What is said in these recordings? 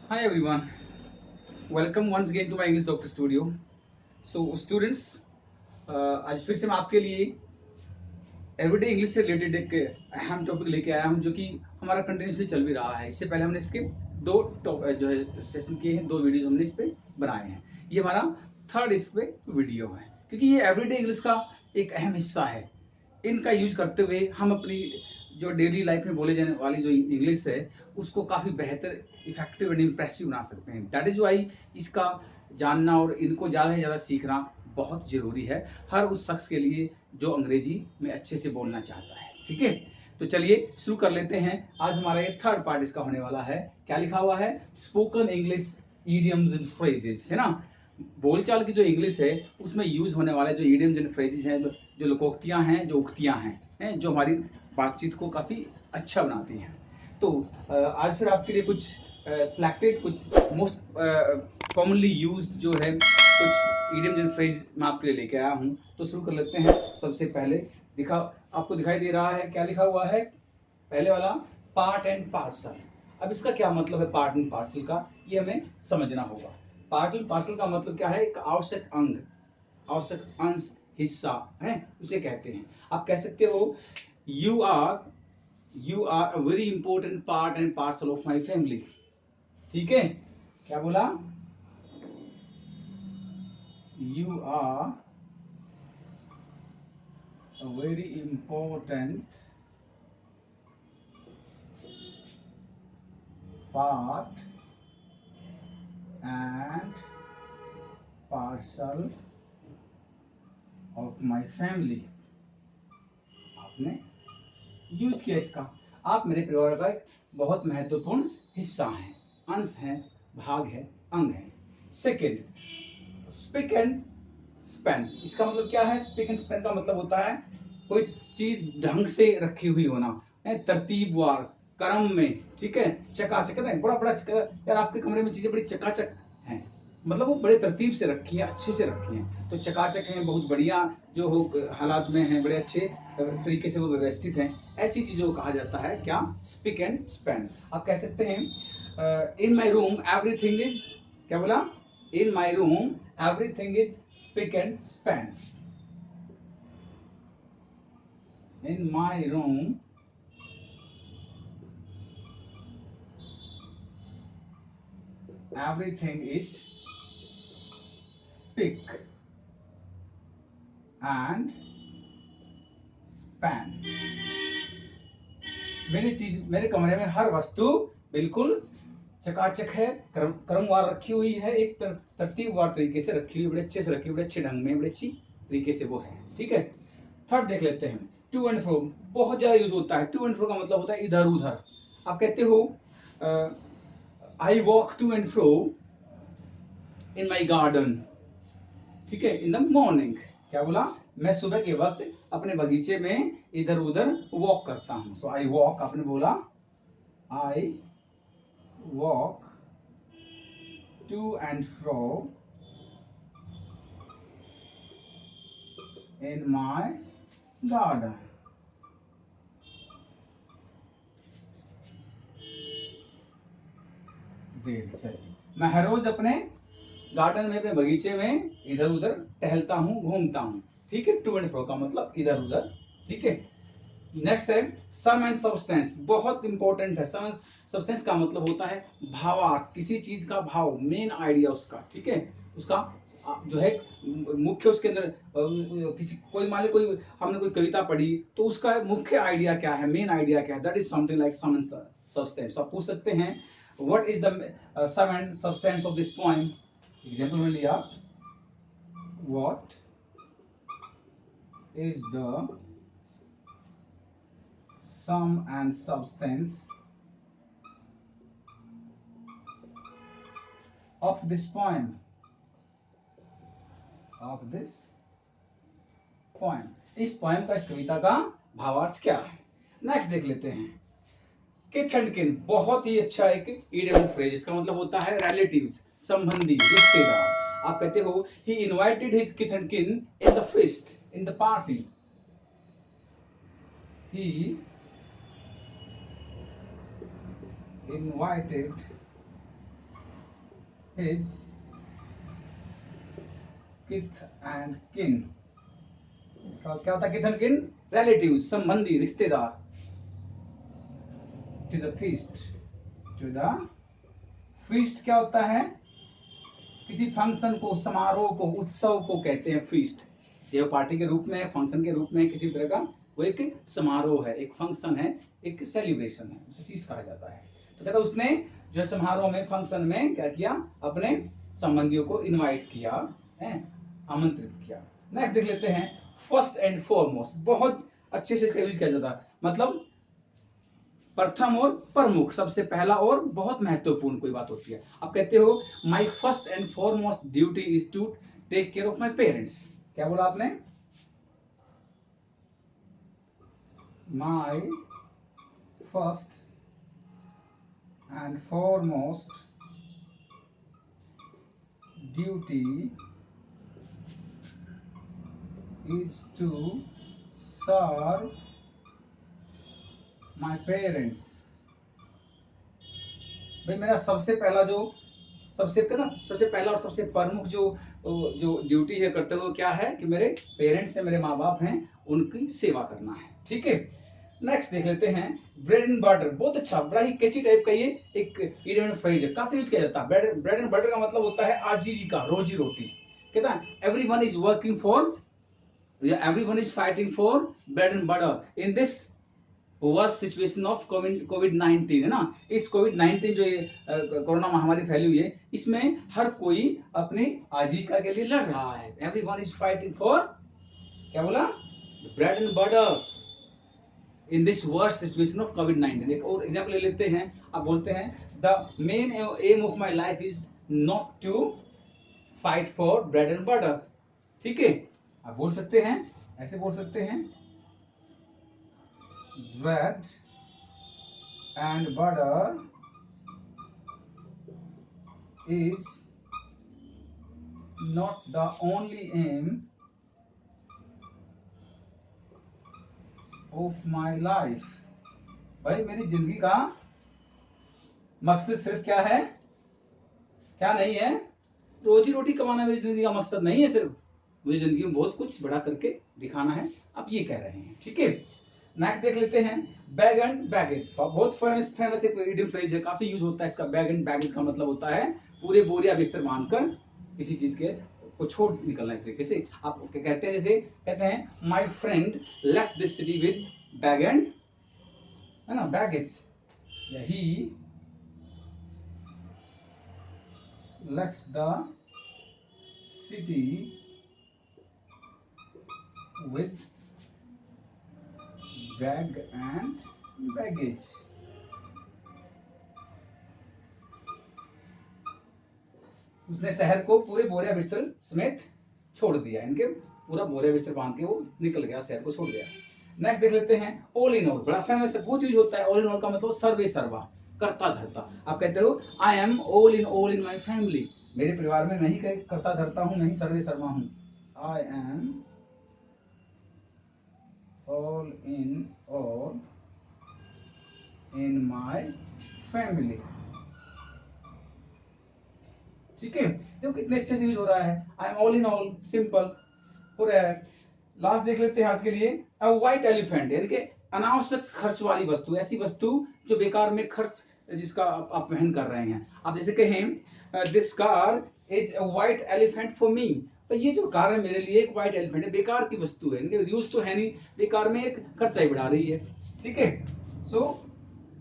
Hi everyone, welcome once again to my English Doctor Studio. So students, आज फिर से मैं आपके लिए एवरीडे इंग्लिश से रिलेटेड एक अहम टॉपिक लेके आया हूं जो कि हमारा कंटिन्यूसली चल भी रहा है। इससे पहले हमने इसके दो जो है सेशन किए हैं, दो वीडियोस हमने इस पे बनाए हैं। ये हमारा थर्ड इस पे वीडियो है क्योंकि ये एवरीडे इंग्लिश का एक अहम हिस्सा है। इनका यूज करते हुए हम अपनी जो डेली लाइफ में बोले जाने वाली जो इंग्लिश है उसको काफी बेहतर, इफेक्टिव एंड इम्प्रेसिव बना सकते हैं। दैट इज वाई इसका जानना और इनको ज्यादा से ज्यादा सीखना बहुत जरूरी है हर उस शख्स के लिए जो अंग्रेजी में अच्छे से बोलना चाहता है। ठीक है, तो चलिए शुरू कर लेते हैं। आज हमारा ये थर्ड पार्ट इसका होने वाला है। क्या लिखा हुआ है? Spoken English idioms and phrases, है ना। बोलचाल की जो इंग्लिश है उसमें यूज होने वाले जो इडियम्स एंड फ्रेजेस हैं, जो लोकोक्तियां हैं, जो उक्तियां हैं, जो हमारी बातचीत को काफी अच्छा बनाती हैं। तो आज फिर आपके लिए कुछ सिलेक्टेड, कुछ मोस्ट कॉमनली यूज्ड जो है कुछ इडियम्स एंड फ्रेज मैं आपके लिए लेके आया हूं। तो शुरू कर लेते हैं। सबसे पहले आपको दिखाई दे रहा है क्या लिखा हुआ है? पहले वाला, पार्ट एंड पार्सल। अब इसका क्या मतलब है पार्ट एंड पार्सल का, ये हमें समझना होगा। पार्ट एंड पार्सल का मतलब क्या है? एक आवश्यक अंग, आवश्यक अंश, हिस्सा है, उसे कहते हैं। आप कह सकते हो you are you are a very important part and parcel of my family. ठीक है, क्या बोला? You are a very important part and parcel of my family. आपने यूज किया इसका। आप मेरे परिवार का एक बहुत महत्वपूर्ण हिस्सा हैं, अंश हैं, भाग है, अंग है। Second, speak and Spain. इसका मतलब क्या है? स्पीक एंड स्पेन का मतलब होता है कोई चीज ढंग से रखी हुई होना, तरतीबवार, क्रम में। ठीक है, चकाचक है, बड़ा बड़ा यार आपके कमरे में चीजें बड़ी चकाचक हैं, मतलब वो बड़े तरतीब से रखी है, अच्छे से रखी है, तो चकाचक है, बहुत बढ़िया जो हो हालात में है, बड़े अच्छे तरीके से वो व्यवस्थित हैं। ऐसी चीजों को कहा जाता है क्या? Spick and span. आप कह सकते हैं in my room everything is, क्या बोला? In my room everything is spick and span. In my room everything is spick and span. मेरे कमरे में हर वस्तु बिल्कुल चकाचक है, क्रमवार रखी हुई है, एक तरतीबवार तरीके से रखी हुई, बड़े अच्छे से रखी हुई, बड़े अच्छे ढंग में, बड़े अच्छी तरीके से वो है। ठीक है, थर्ड देख लेते हैं। टू एंड फ्रो बहुत ज्यादा यूज होता है। टू एंड फ्रो का मतलब होता है इधर उधर। आप कहते हो I walk to and fro in my garden. ठीक है, इन द मॉर्निंग। क्या बोला? मैं सुबह के वक्त अपने बगीचे में इधर उधर वॉक करता हूं। सो आई वॉक, आपने बोला I walk to and fro in my garden. चलिए, मैं हर रोज अपने गार्डन में, अपने बगीचे में इधर उधर टहलता हूं, घूमता हूं। ठीक है, टू एंड फ्रो का मतलब इधर उधर। ठीक है, नेक्स्ट है सम एंड सब्सटेंस। बहुत इंपॉर्टेंट है। सम सब्सटेंस का मतलब होता है भावार्थ, किसी चीज का भाव, मेन आइडिया उसका। ठीक है, उसका जो है मुख्य, उसके अंदर किसी कोई मान लो कोई हमने कोई कविता पढ़ी तो उसका मुख्य आइडिया क्या है, मेन आइडिया क्या है, that is something like sum and substance. आप पूछ सकते हैं what is the sum and substance of this poem. Example में लिया, व्हाट इज द sum and substance of this poem, of this poem। इस पोएम का, इस कविता का भावार्थ क्या है? नेक्स्ट देख लेते हैं। किथ एंड किन, बहुत ही अच्छा एक इडियम फ्रेज। इसका मतलब होता है रिलेटिव्स, संबंधी, रिश्तेदार। आप कहते हो ही इनवाइटेड हिज किथ एंड किन in the feast, in the party. He invited his किथ एंड किन। क्या होता है किथ एंड किन? रिलेटिव, संबंधी, रिश्तेदार। To the feast, to the feast क्या होता है? किसी फंक्शन को, समारोह को, उत्सव को कहते हैं फीस्ट। ये पार्टी के रूप में, फंक्शन के रूप में, किसी तरह का वो एक समारोह है, एक फंक्शन है, एक सेलिब्रेशन है, उसे फीस्ट कहा जाता है। तो कहता उसने जो समारोह में, फंक्शन में क्या किया? अपने संबंधियों को इनवाइट किया है, आमंत्रित किया। नेक्स्ट देख लेते हैं, फर्स्ट एंड फॉरमोस्ट। बहुत अच्छे से इसका यूज किया जाता है, मतलब प्रथम और प्रमुख, सबसे पहला और बहुत महत्वपूर्ण कोई बात होती है। आप कहते हो my first and foremost duty is to take care of my parents. क्या बोला आपने? My first and foremost duty is to serve my parents. भाई मेरा सबसे पहला जो सबसे पहला और सबसे प्रमुख जो ड्यूटी है, कर्तव्य, वो क्या है? कि मेरे पेरेंट्स है, मेरे माँ बाप हैं, उनकी सेवा करना है। ठीक है, नेक्स्ट देख लेते हैं, ब्रेड एंड बटर। बहुत अच्छा, बड़ा ही कैची टाइप का ये एक इडियम फ्रेज है, काफी यूज किया जाता है। ब्रेड एंड बटर का मतलब होता है आजीविका, रोजी रोटी। कहता है everyone is working for, everyone is fighting for bread and butter in this worst situation of COVID-19, है ना। इस COVID-19 जो कोरोना महामारी फैली हुई है, इसमें हर कोई अपनी आजीविका के लिए लड़ रहा है। everyone is fighting for, क्या बोला? bread and butter in this worst situation of COVID-19। एक और एग्जाम्पल ले लेते हैं। आप बोलते हैं the main aim of my life is not to fight for bread and butter। ठीक है, आप बोल सकते हैं, ऐसे बोल सकते हैं, bread and butter is not the only aim of my life। भाई मेरी जिंदगी का मकसद सिर्फ क्या है? क्या नहीं है? रोजी रोटी कमाना मेरी जिंदगी का मकसद नहीं है। सिर्फ मुझे जिंदगी में बहुत कुछ बड़ा करके दिखाना है, आप ये कह रहे हैं। ठीक है, नेक्स्ट देख लेते हैं, बैग एंड बैगेज। बहुत फेमस एक इडियम फ्रेज है, काफी यूज होता है इसका। बैग एंड बैगेज का मतलब होता है पूरे बोरिया बिस्तर बांधकर किसी चीज के को छोड़ निकलना। इस तरीके से आप कहते हैं, जैसे कहते हैं my friend left this city with bag and, है ना, baggage. He left the city with bag and baggage। उसने शहर को पूरे बोरिया बिस्तर समेत छोड़ दिया, इनके पूरा बोरिया बिस्तर बांध के वो निकल गया, शहर को छोड़ गया। नेक्स्ट देख लेते हैं, ऑल इन ऑल। बड़ा फेमस है, बहुत यूज होता है। ऑल इन ऑल का मतलब सर्वे सर्वा, करता धरता। आप कहते हो I am all in my family. मेरे परिवार में नहीं करता धरता हूं, नहीं सर्वे सर्वा हूं। I am all in my family. ठीक है, देखो कितने अच्छे से यूज हो रहा है। I am all in all, simple हो रहा है। लास्ट देख लेते हैं आज के लिए, अ व्हाइट एलिफेंट, यानी कि अनावश्यक खर्च वाली वस्तु, ऐसी वस्तु जो बेकार में खर्च, जिसका आप वहन कर रहे हैं। आप जैसे कहें this car is a white elephant for me. तो ये जो कार है मेरे लिए एक व्हाइट एलिफेंट है, बेकार की वस्तु है, यूज तो है नहीं, बेकार में एक खर्चा ही बढ़ा रही है। ठीक है, so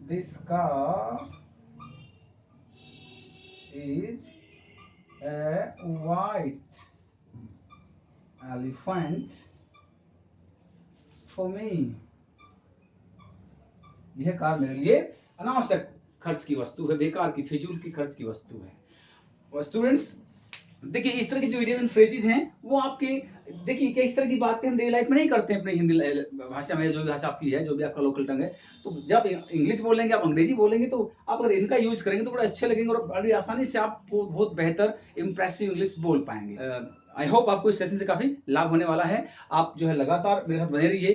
this car is a white elephant for me। यह कार मेरे लिए अनावश्यक खर्च की वस्तु है, बेकार की, फिजूल की खर्च की वस्तु है। और स्टूडेंट्स देखिए, इस तरह के जो इडियम फ्रेजेस हैं वो आपके, देखिए क्या इस तरह की बातें हम डेली लाइफ में नहीं करते हैं अपनी हिंदी भाषा में, जो भी भाषा आपकी है, जो भी आपका लोकल टंग है। तो जब इंग्लिश बोलेंगे, आप अंग्रेजी बोलेंगे, तो आप अगर इनका यूज करेंगे तो बड़े अच्छे लगेंगे और बड़ी आसानी से आप बहुत बेहतर इंप्रेसिव इंग्लिश बोल पाएंगे। आई होप आपको इस सेशन से काफी लाभ होने वाला है। आप जो है लगातार मेरे साथ बने रहिए।